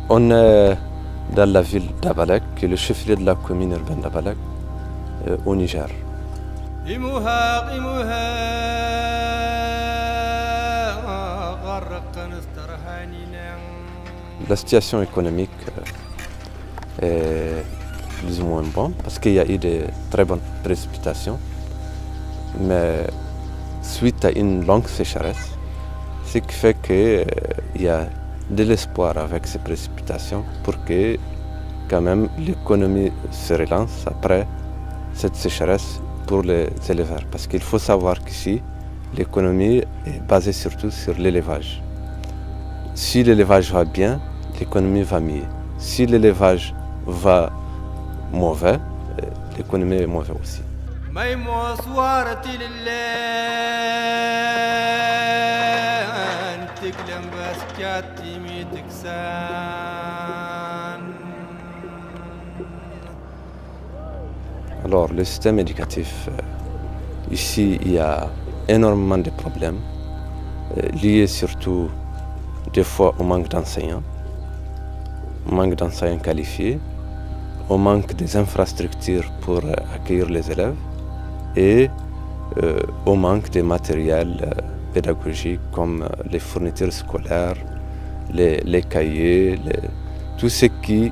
On est dans la ville d'Abalak, qui est le chef-lieu de la commune urbaine d'Abalak, au Niger. La situation économique est plus ou moins bonne parce qu'il y a eu de très bonnes précipitations, mais suite à une longue sécheresse, ce qui fait qu'il y a de l'espoir avec ces précipitations pour que quand même l'économie se relance après cette sécheresse pour les éleveurs. Parce qu'il faut savoir qu'ici, l'économie est basée surtout sur l'élevage. Si l'élevage va bien, l'économie va mieux. Si l'élevage va mauvais, l'économie est mauvaise aussi. Alors, le système éducatif, ici, il y a énormément de problèmes, liés surtout des fois au manque d'enseignants qualifiés, au manque des infrastructures pour accueillir les élèves et au manque des matériels pédagogiques comme les fournitures scolaires, les cahiers, tout ce qui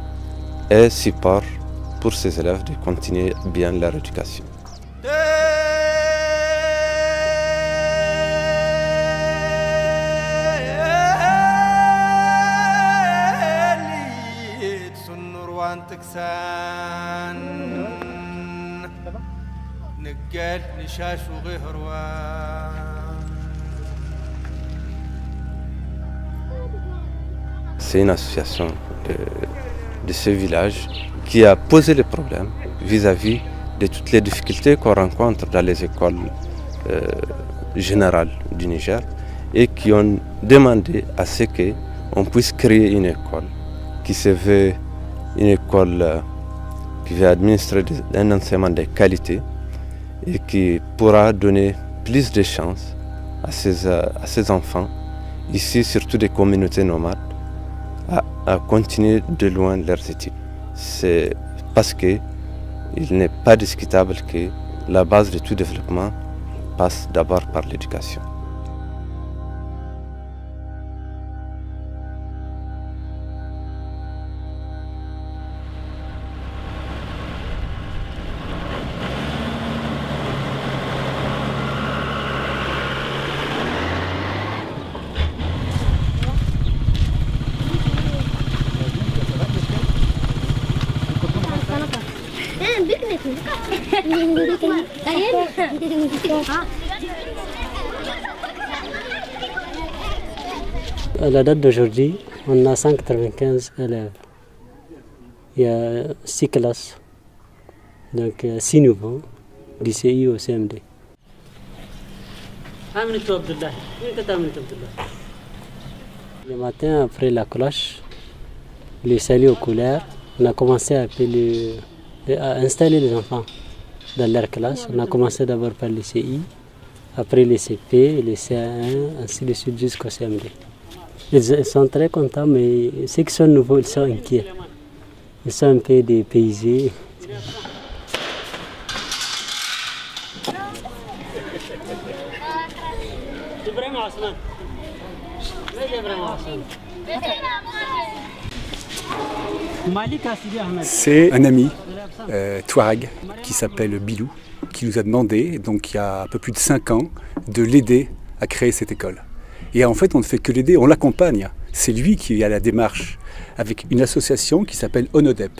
est support pour ces élèves de continuer bien leur éducation. C'est une association de ce village qui a posé les problèmes vis-à-vis de toutes les difficultés qu'on rencontre dans les écoles générales du Niger et qui ont demandé à ce qu'on puisse créer une école qui se veut une école qui va administrer un enseignement de qualité et qui pourra donner plus de chances à ces enfants, ici surtout des communautés nomades, à continuer de loin leurs études. C'est parce qu'il n'est pas discutable que la base de tout développement passe d'abord par l'éducation. À la date d'aujourd'hui, on a 195 élèves. Il y a 6 classes, donc 6 nouveaux, du CI au CMD. Le matin, après la cloche, le salut aux couleurs, on a commencé à installer les enfants dans leur classe. On a commencé d'abord par le CI, après les CP, les CA1, ainsi de suite jusqu'au CMD. Ils sont très contents, mais ceux qui sont nouveaux, ils sont inquiets. Ils sont un peu dépaysés. C'est un ami, Touareg, qui s'appelle Bilou, qui nous a demandé, donc il y a un peu plus de 5 ans, de l'aider à créer cette école. Et en fait, on ne fait que l'aider, on l'accompagne. C'est lui qui est à la démarche avec une association qui s'appelle ONODEP.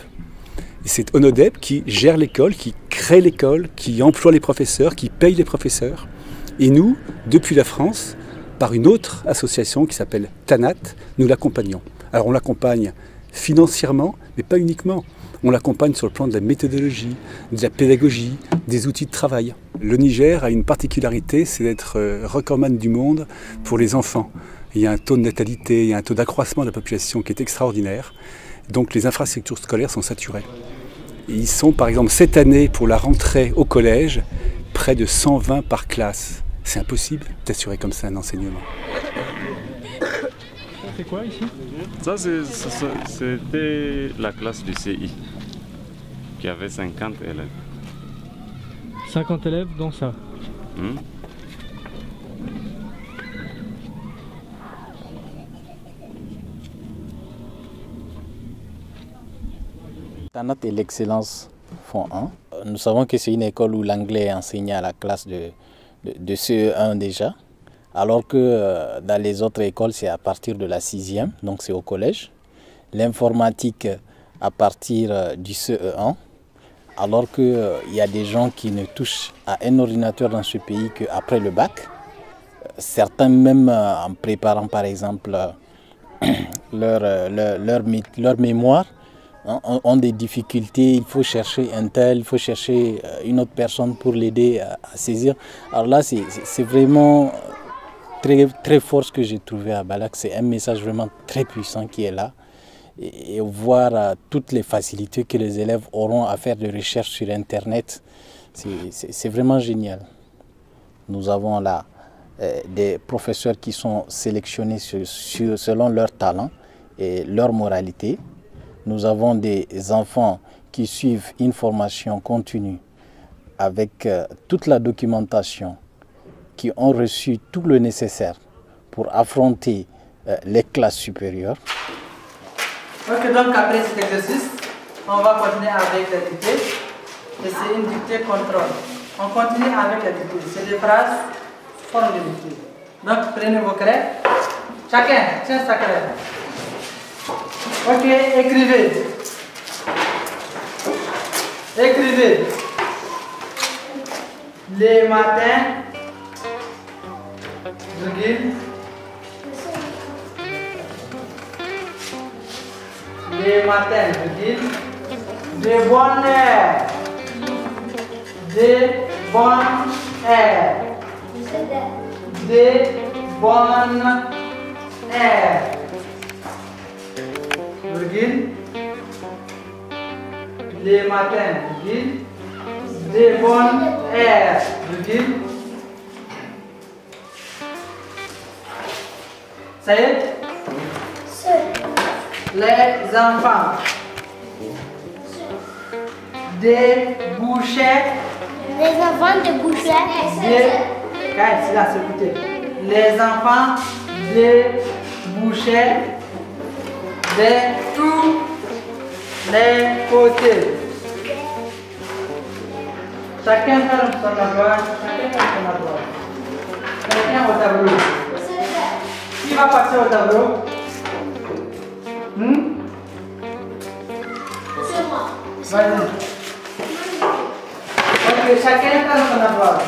Et c'est ONODEP qui gère l'école, qui crée l'école, qui emploie les professeurs, qui paye les professeurs. Et nous, depuis la France, par une autre association qui s'appelle TANAT, nous l'accompagnons. Alors on l'accompagne financièrement, mais pas uniquement. On l'accompagne sur le plan de la méthodologie, de la pédagogie, des outils de travail. Le Niger a une particularité, c'est d'être recordman du monde pour les enfants. Il y a un taux de natalité, il y a un taux d'accroissement de la population qui est extraordinaire. Donc les infrastructures scolaires sont saturées. Et ils sont par exemple cette année pour la rentrée au collège, près de 120 par classe. C'est impossible d'assurer comme ça un enseignement. c'est quoi ici? Ça, c'était la classe du CI, qui avait 50 élèves. 50 élèves dans ça. Tanat et l'excellence font un. Nous savons que c'est une école où l'anglais est enseigné à la classe de CE1 déjà, alors que dans les autres écoles, c'est à partir de la 6e, donc c'est au collège. L'informatique à partir du CE1, alors qu'il y a des gens qui ne touchent à un ordinateur dans ce pays qu'après le bac. Certains même en préparant par exemple leur mémoire, ont des difficultés, il faut chercher un tel, il faut chercher une autre personne pour l'aider à saisir. Alors là, c'est vraiment très, très fort ce que j'ai trouvé à Balak. C'est un message vraiment très puissant qui est là. Et voir toutes les facilités que les élèves auront à faire de recherche sur Internet, c'est vraiment génial. Nous avons là des professeurs qui sont sélectionnés selon leur talent et leur moralité. Nous avons des enfants qui suivent une formation continue avec toute la documentation, qui ont reçu tout le nécessaire pour affronter les classes supérieures. Ok, donc après cet exercice, on va continuer avec la dictée. Et c'est une dictée contrôle. On continue avec la dictée. C'est des phrases forme de dictée. Donc prenez vos craies. Chacun tient sa craie. Ok, écrivez. Écrivez. Les matins, virgule. Les matins, virgule. Des bonnes heures. Des bonnes heures. Des bonnes heures. Virgule. Les matins, virgule. Des bonnes heures, virgule. Ça y est? Les enfants. Des bouchers. Les enfants de bouchers. Silence, écoutez. Les enfants des bouchers de tous les côtés. Chacun ferme son ardoise. Chacun au tableau. Qui va passer au tableau? C'est moi. Vas-y. Ok, chacun ferme son ardoise.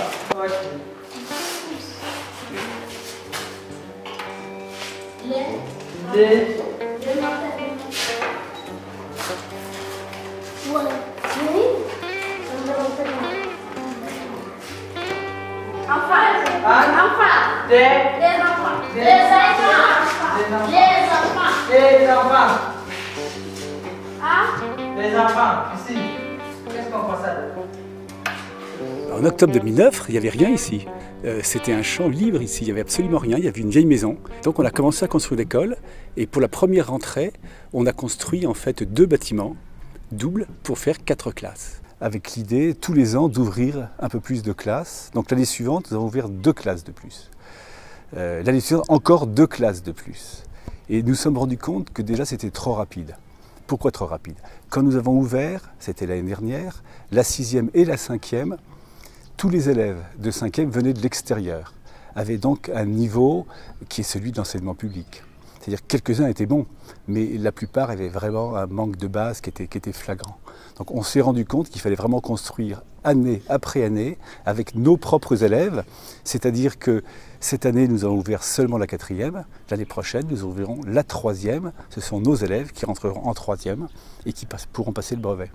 Les enfants, ici. Qu'est-ce qu'on passe à? En octobre 2009, il n'y avait rien ici. C'était un champ libre ici, il n'y avait absolument rien, il y avait une vieille maison. Donc on a commencé à construire l'école et pour la première rentrée, on a construit en fait 2 bâtiments doubles pour faire 4 classes. Avec l'idée tous les ans d'ouvrir un peu plus de classes. Donc l'année suivante, nous avons ouvert 2 classes de plus. L'année suivante, encore 2 classes de plus. Et nous nous sommes rendus compte que déjà c'était trop rapide. Pourquoi trop rapide? Quand nous avons ouvert, c'était l'année dernière, la 6e et la 5e, tous les élèves de 5e venaient de l'extérieur, avaient donc un niveau qui est celui de l'enseignement public. C'est-à-dire que quelques-uns étaient bons, mais la plupart avaient vraiment un manque de base qui était flagrant. Donc on s'est rendu compte qu'il fallait vraiment construire année après année avec nos propres élèves, c'est-à-dire que cette année nous avons ouvert seulement la 4e, l'année prochaine nous ouvrirons la 3e, ce sont nos élèves qui rentreront en 3e et qui pourront passer le brevet.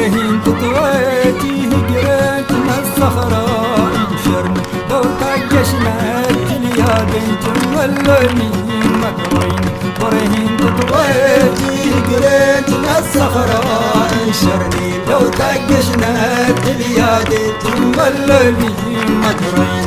برهين تتواجي هجرات الصخراء ينشرن لو تعجشنا الدنيا بنت واللوني مكوين برهين تتواجي هجرات الصخراء ينشرني لو تعجشنا الدنيا بنت واللوني مكوين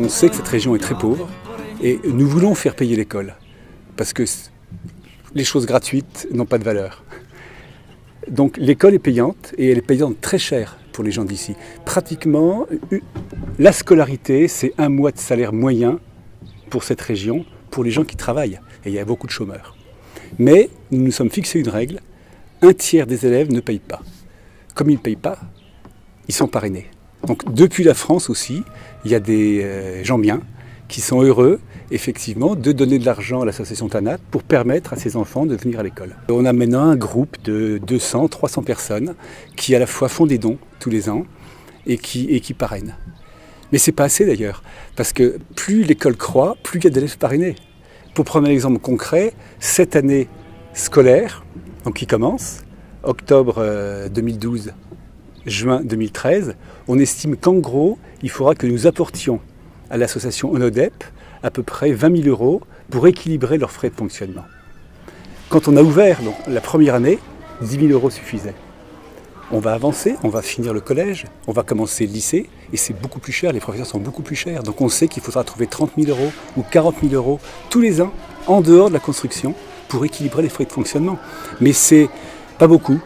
On sait que cette région est très pauvre et nous voulons faire payer l'école parce que les choses gratuites n'ont pas de valeur. Donc l'école est payante et elle est payante très cher pour les gens d'ici. Pratiquement, la scolarité, c'est 1 mois de salaire moyen pour cette région, pour les gens qui travaillent. Et il y a beaucoup de chômeurs. Mais nous nous sommes fixés une règle, 1/3 des élèves ne payent pas. Comme ils ne payent pas, ils sont parrainés. Donc depuis la France aussi, il y a des gens bien qui sont heureux, effectivement, de donner de l'argent à l'association Tanat pour permettre à ces enfants de venir à l'école. On a maintenant un groupe de 200, 300 personnes qui à la fois font des dons tous les ans et qui parrainent. Mais c'est pas assez d'ailleurs, parce que plus l'école croît, plus il y a d'élèves parrainés. Pour prendre un exemple concret, cette année scolaire, donc qui commence, octobre 2012, juin 2013, on estime qu'en gros, il faudra que nous apportions à l'association Onodep à peu près 20 000 € pour équilibrer leurs frais de fonctionnement. Quand on a ouvert donc, la première année, 10 000 € suffisaient. On va avancer, on va finir le collège, on va commencer le lycée, et c'est beaucoup plus cher, les professeurs sont beaucoup plus chers. Donc on sait qu'il faudra trouver 30 000 € ou 40 000 € tous les ans, en dehors de la construction, pour équilibrer les frais de fonctionnement. Mais c'est pas beaucoup,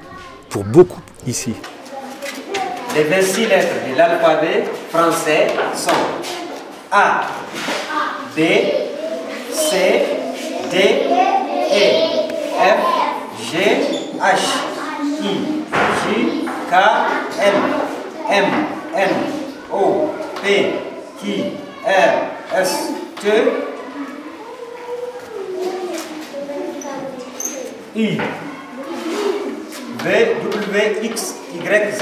pour beaucoup ici. Les 26 lettres de l'alphabet français sont A, B, C, D, E, F, G, H, I, J, K, L, M, N, O, P, Q, R, S, T, U, V, W, X, Y, Z.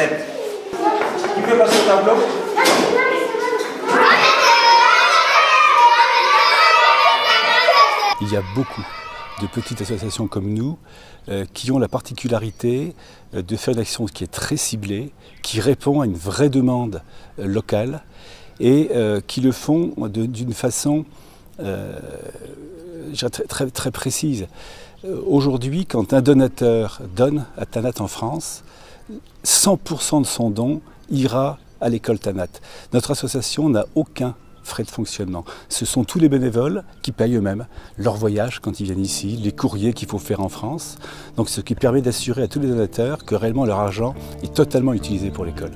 Qui peut passer au tableau? Il y a beaucoup de petites associations comme nous qui ont la particularité de faire une action qui est très ciblée, qui répond à une vraie demande locale et qui le font d'une façon très précise. Aujourd'hui, quand un donateur donne à Tanat en France, 100% de son don ira à l'école Tanat. Notre association n'a aucun frais de fonctionnement. Ce sont tous les bénévoles qui payent eux-mêmes leur voyage quand ils viennent ici, les courriers qu'il faut faire en France. Donc ce qui permet d'assurer à tous les donateurs que réellement leur argent est totalement utilisé pour l'école.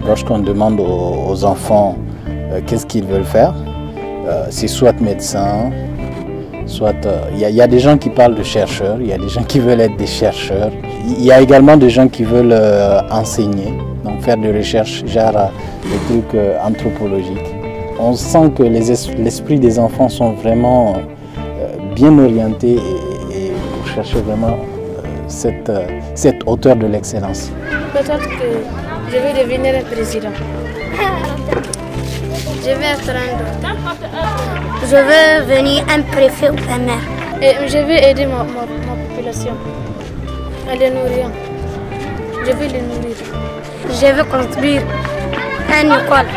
Lorsqu'on demande aux enfants qu'est-ce qu'ils veulent faire, c'est soit médecin, soit il y a des gens qui parlent de chercheurs, il y a des gens qui veulent être des chercheurs, il y a également des gens qui veulent enseigner, donc faire des recherches, genre des trucs anthropologiques. On sent que l'esprit des enfants sont vraiment bien orientés et pour chercher vraiment cette hauteur de l'excellence. Peut-être que je vais devenir un président. Je vais être un docteur. Je veux devenir un préfet ou un maire. Et je vais aider ma population à les nourrir. Je vais les nourrir. Je veux construire une école.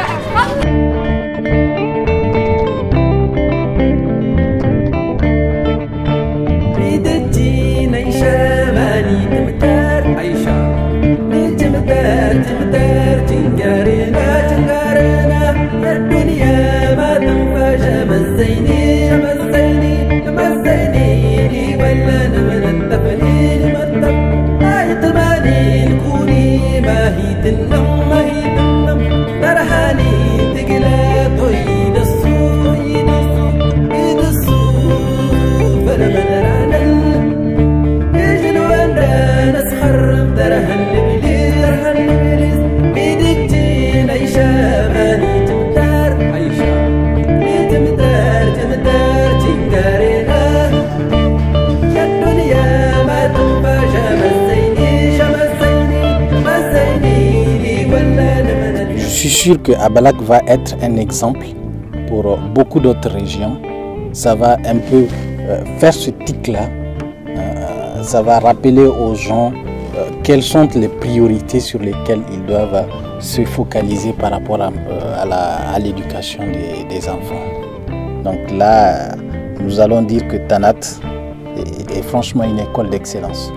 sûr que Abalak va être un exemple pour beaucoup d'autres régions. Ça va un peu faire ce tic-là. Ça va rappeler aux gens quelles sont les priorités sur lesquelles ils doivent se focaliser par rapport à l'éducation des enfants. Donc là, nous allons dire que Tanat est franchement une école d'excellence.